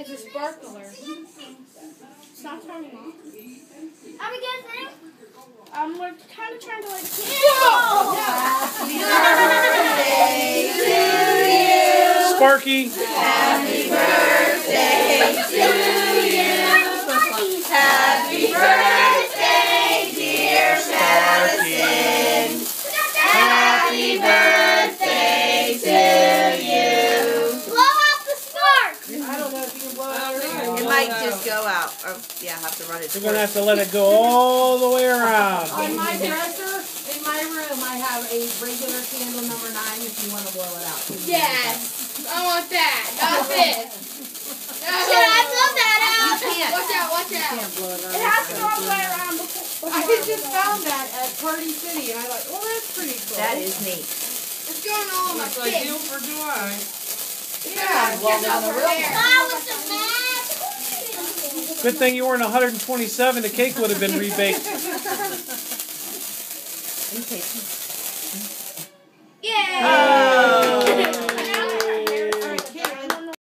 It's a sparkler. It's not turning off. Are we guessing? We're kind of trying to like. Happy birthday to you. Sparky. Happy birthday to you. Happy birthday, dear Madison. Happy birthday to you. Blow out the spark. I don't know if you can blow it out or not. It might just go out. Or, yeah, have to run it. You're going to have to let it go all the way around. On my dresser, in my room, I have a regular candle number 9 if you want to blow it out. Yes. I want that. Not this. No. Should I blow that out? You can't. Watch out, watch out. Can't blow it out. It has to go all the way around before. I just found that at Party City, and I thought, well, that's pretty cool. That is neat. It's going all on my Looks face. ideal for July. Yeah, Just over there. I was so mad. Good thing you weren't 127. The cake would have been rebaked. Okay.